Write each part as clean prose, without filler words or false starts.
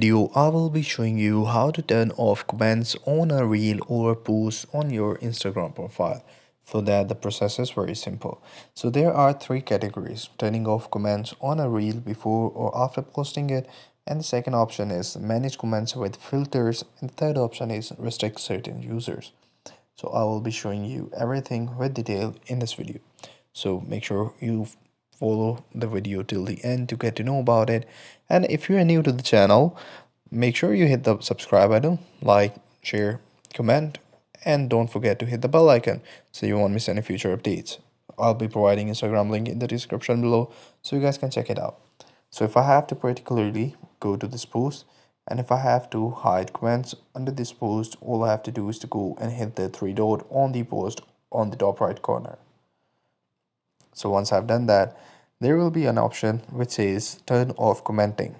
video, I will be showing you how to turn off comments on a reel or a post on your Instagram profile. For that, the process is very simple. So there are three categories: turning off comments on a reel before or after posting it, and the second option is manage comments with filters, and the third option is restrict certain users. So I will be showing you everything with detail in this video. So make sure you follow the video till the end to get to know about it. And if you are new to the channel, make sure you hit the subscribe button, like, share, comment, and don't forget to hit the bell icon so you won't miss any future updates. I'll be providing Instagram link in the description below so you guys can check it out. So if I have to particularly go to this post, and if I have to hide comments under this post, all I have to do is to go and hit the three dot on the post on the top right corner. So once I've done that, there will be an option which says turn off commenting.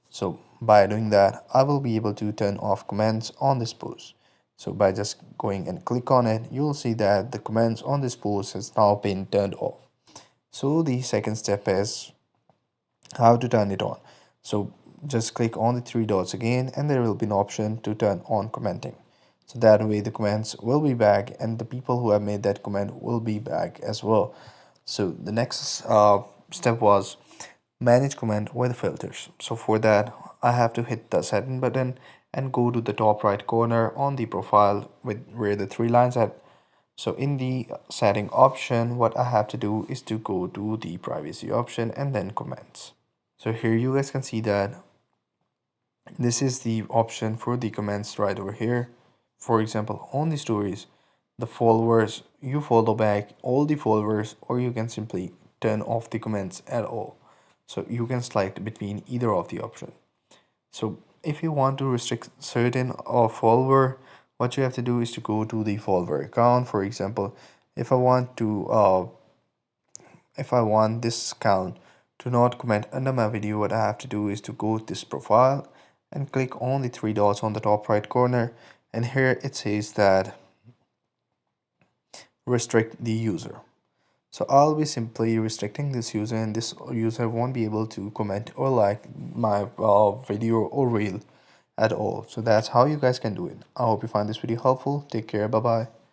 So by doing that, I will be able to turn off comments on this post. So by just going and click on it, you'll see that the comments on this post has now been turned off. So the second step is how to turn it on. So just click on the three dots again, and there will be an option to turn on commenting. So that way the comments will be back and the people who have made that comment will be back as well. So the next step was manage comment with filters. So for that, I have to hit the setting button and go to the top right corner on the profile with where the three lines at. So in the setting option, what I have to do is to go to the privacy option and then comments. So here you guys can see that this is the option for the comments right over here. For example, on the stories, the followers, you follow back all the followers, or you can simply turn off the comments at all. So you can select between either of the option. So if you want to restrict certain follower, what you have to do is to go to the follower account. For example, if I want this account to not comment under my video, what I have to do is to go to this profile and click on the three dots on the top right corner, and here it says that restrict the user. So I'll be simply restricting this user, and this user won't be able to comment or like my video or reel at all. So that's how you guys can do it. I hope you find this video helpful. Take care. Bye bye.